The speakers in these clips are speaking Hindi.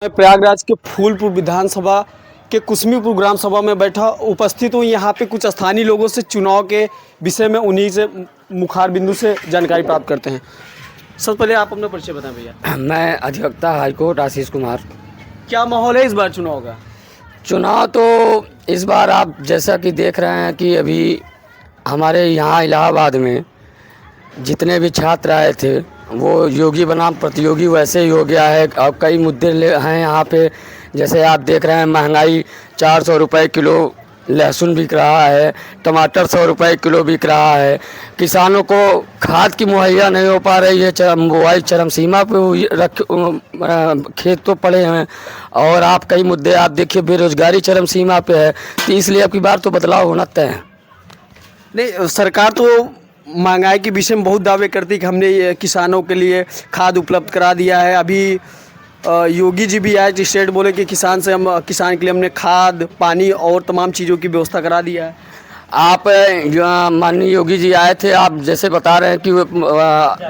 मैं प्रयागराज के फूलपुर विधानसभा के कुसमीपुर ग्राम सभा में बैठा उपस्थित हूँ। यहाँ पे कुछ स्थानीय लोगों से चुनाव के विषय में उन्हीं से मुखार बिंदु से जानकारी प्राप्त करते हैं। सबसे पहले आप अपना परिचय बताएं भैया। मैं अधिवक्ता हाईकोर्ट आशीष कुमार। क्या माहौल है इस बार चुनाव का? चुनाव तो इस बार आप जैसा कि देख रहे हैं कि अभी हमारे यहाँ इलाहाबाद में जितने भी छात्र आए थे वो योगी बनाम प्रतियोगी वैसे ही हो गया है। अब कई मुद्दे हैं यहाँ पे, जैसे आप देख रहे हैं महंगाई 400 रुपये किलो लहसुन बिक रहा है, टमाटर 100 रुपये किलो बिक रहा है, किसानों को खाद की मुहैया नहीं हो पा रही है, बुआई चरम सीमा पे खेत तो पड़े हैं। और आप कई मुद्दे आप देखिए, बेरोजगारी चरम सीमा पे है, तो इसलिए अब की बार तो बदलाव होना तय है। नहीं, सरकार तो महंगाई के विषय में बहुत दावे करती कि हमने ये किसानों के लिए खाद उपलब्ध करा दिया है। अभी योगी जी भी आए जिस स्टेट बोले कि किसान के लिए हमने खाद पानी और तमाम चीज़ों की व्यवस्था करा दिया है। आप माननीय योगी जी आए थे, आप जैसे बता रहे हैं कि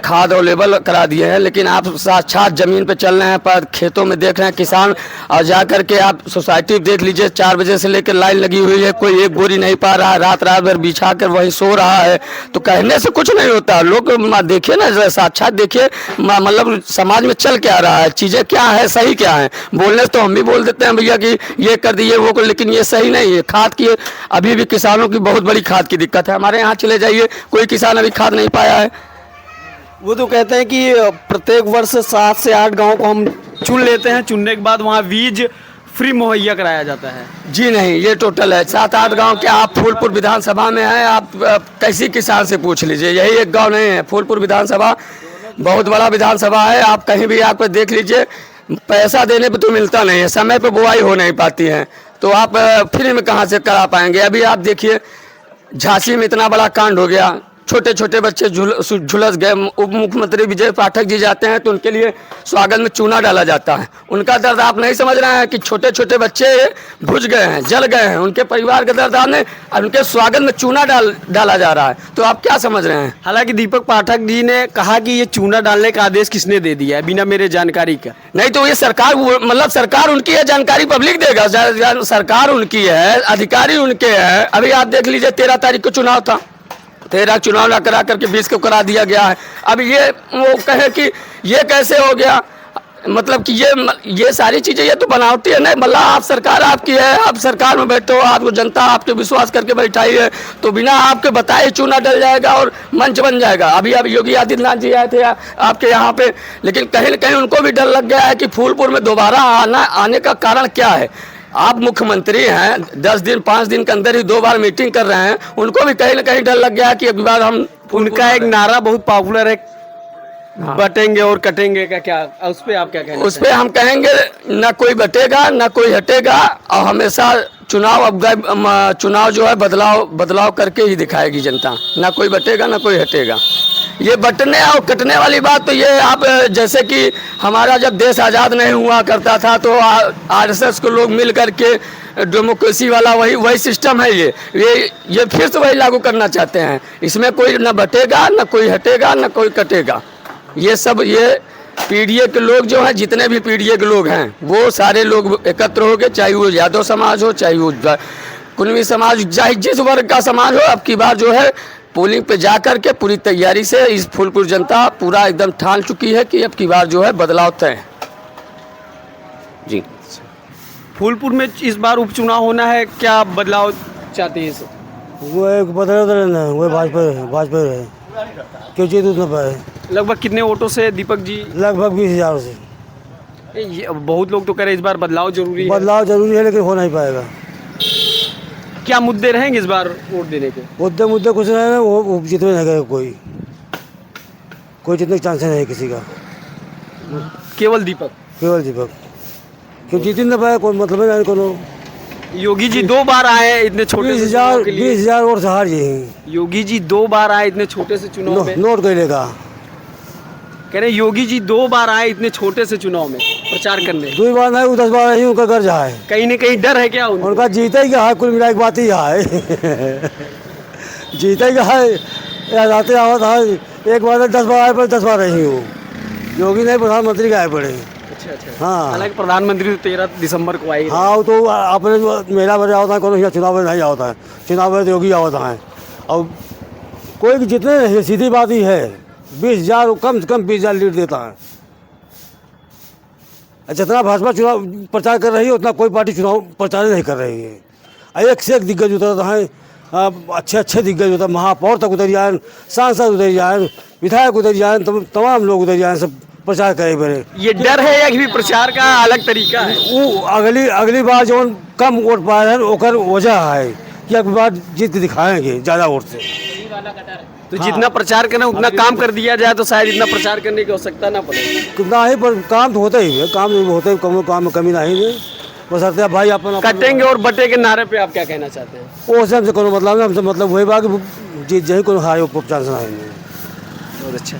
खाद अवेलेबल करा दिए हैं, लेकिन आप साक्षात ज़मीन पे चल रहे हैं, पर खेतों में देख रहे हैं किसान, और जा कर के आप सोसाइटी देख लीजिए, 4 बजे से लेकर लाइन लगी हुई है, कोई एक बोरी नहीं पा रहा है, रात रात भर बिछा कर वहीं सो रहा है। तो कहने से कुछ नहीं होता, लोग देखिए ना, साक्षात देखिए, मतलब समाज में चल क्या रहा है, चीज़ें क्या है, सही क्या है। बोलने से तो हम भी बोल देते हैं भैया कि ये कर दिए वो कर, लेकिन ये सही नहीं है। खाद की अभी भी किसानों की बहुत बड़ी खाद की दिक्कत है। हमारे यहाँ चले जाइए, कोई किसान अभी खाद नहीं पाया है। वो तो कहते हैं कि प्रत्येक वर्ष 7 से 8 गाँव को हम चुन लेते हैं, चुनने के बाद वहाँ बीज फ्री मुहैया कराया जाता है। जी नहीं, ये टोटल है 7-8 गांव के। आप फूलपुर विधानसभा में हैं, आप कैसी किसान से पूछ लीजिए, यही एक गांव नहीं है। फूलपुर विधानसभा बहुत बड़ा विधानसभा है, आप कहीं भी आप देख लीजिए, पैसा देने पे तो मिलता नहीं है, समय पे बुआई हो नहीं पाती है, तो आप फ्री में कहाँ से करा पाएंगे। अभी आप देखिए झांसी में इतना बड़ा कांड हो गया, छोटे छोटे बच्चे झुलस गए। उप मुख्यमंत्री विजय पाठक जी जाते हैं तो उनके लिए स्वागत में चूना डाला जाता है। उनका दर्द आप नहीं समझ रहे हैं कि छोटे छोटे बच्चे बुझ गए हैं, जल गए हैं, उनके परिवार का दर्द आपने, उनके स्वागत में चूना डाला जा रहा है, तो आप क्या समझ रहे हैं। हालांकि दीपक पाठक जी ने कहा कि ये चूना डालने का आदेश किसने दे दिया है बिना मेरे जानकारी का। नहीं तो ये सरकार, मतलब सरकार उनकी है, जानकारी पब्लिक देगा, सरकार उनकी है, अधिकारी उनके हैं। अभी आप देख लीजिए 13 तारीख को चुनाव था, 13 चुनाव ना करा करके 20 को करा दिया गया है। अब ये वो कहे कि ये कैसे हो गया, मतलब कि ये सारी चीज़ें ये तो बनावटी है। नहीं, मतलब आप सरकार आपकी है, आप सरकार में बैठे हो, आपको जनता आपके विश्वास करके बैठाई है, तो बिना आपके बताए चूना डल जाएगा और मंच बन जाएगा। अभी योगी आदित्यनाथ जी आए थे आपके यहाँ पे, लेकिन कहीं न कहीं उनको भी डर लग गया है कि फूलपुर में दोबारा आने का कारण क्या है। आप मुख्यमंत्री हैं, 10 दिन 5 दिन के अंदर ही 2 बार मीटिंग कर रहे हैं, उनको भी कहीं ना कहीं डर लग गया कि अब बार हम, उनका एक नारा बहुत पॉपुलर है, बटेंगे और कटेंगे का, क्या उस पर आप क्या कहेंगे? उस पर हम कहेंगे ना कोई बटेगा ना कोई हटेगा, और हमेशा चुनाव जो है बदलाव करके ही दिखाएगी जनता, ना कोई बटेगा ना कोई हटेगा। ये बटने और कटने वाली बात तो ये आप जैसे कि हमारा जब देश आज़ाद नहीं हुआ करता था तो आरएसएस को लोग मिल करके डेमोक्रेसी वाला वही सिस्टम है, ये फिर से वही लागू करना चाहते हैं। इसमें कोई ना बटेगा ना कोई हटेगा ना कोई कटेगा। ये सब ये पीडीए के लोग जो हैं, जितने भी पीडीए के लोग हैं, वो सारे लोग एकत्र हो गए, चाहे वो यादव समाज हो, चाहे वो कुनवी समाज, चाहे जिस वर्ग का समाज हो। अब की बार जो है पोलिंग पे जा कर के पूरी तैयारी से इस फूलपुर जनता पूरा एकदम ठान चुकी है कि अब की बार जो है बदलाव तय है। जी, फूलपुर में इस बार उपचुनाव होना है, क्या बदलाव चाहते हैं? वो एक बदलाव ना, वो भाजपा रहे, क्यों जीत उतना पाए। लगभग कितने वोटों से दीपक जी? लगभग 20,000 से। बहुत लोग तो कह रहे हैं इस बार बदलाव जरूरी है। बदलाव जरूरी है, लेकिन हो नहीं पाएगा। क्या मुद्दे रहेंगे इस बार वोट देने के? मुद्दे कुछ नहीं है, वो जीतने नहीं करेगा, कोई जीतने का चांस नहीं है किसी का, केवल दीपक क्यों जीत नहीं पाया, कोई मतलब नहीं कोनो। योगी जी 2 बार आए इतने छोटे 20,000 वोट से हार जी। योगी जी 2 बार आए इतने छोटे से चुनाव में, नोट कर लेगा। कह रहे योगी जी 2 बार आए इतने छोटे से चुनाव में प्रचार करने। 2 बार नहीं, 10 बार नहीं, उनका गर्ज है। कहीं न कहीं डर है क्या उनका? जीता ही क्या है, कुल मिला के बात ही है। जीता ही क्या है, आते आवत है, एक बार 10 बार आए, पर 10 बार नहीं हो। योगी नहीं, प्रधानमंत्री का आए पड़े। अच्छा अच्छा। हाँ। हालांकि प्रधानमंत्री तो 13 दिसंबर को आएगी। हाँ वो तो अपने जो मेला बजा होता है कोनो यहाँ चुनाव में नहीं होता है, चुनाव में तो योगी होता है। और कोई भी जितने ये सीधी बात ही है 20,000 कम से कम 20,000 लीड देता है। जितना भाजपा चुनाव प्रचार कर रही है उतना कोई पार्टी चुनाव प्रचार नहीं कर रही है। एक से एक दिग्गज उतरता है, अच्छे अच्छे दिग्गज उतर, महापौर तक उतर जाए, सांसद उतर जाए, विधायक उतर जाए, तमाम लोग उतर जाए, सब प्रचार करे बड़े। ये डर है या कि भी प्रचार का अलग तरीका है? वो अगली बार जो कम वोट पाए हैं ओकर वजह है कि अगली बार जीत के दिखाएंगे ज़्यादा वोट से। तो जितना प्रचार करना उतना काम कर दिया जाए तो शायद इतना प्रचार करने की आवश्यकता ना पड़े। ना ही पर काम तो होता ही है, काम तो होता ही, काम में कमी नहीं है। बस अर्थात भाई अपन कटेंगे और बटे के नारे पे आप क्या कहना चाहते हैं? वो से हमसे कोनो मतलब नहीं, हमसे मतलब वही बात कि जीत जाए, कोनो हारे चांस नहीं। बहुत अच्छा।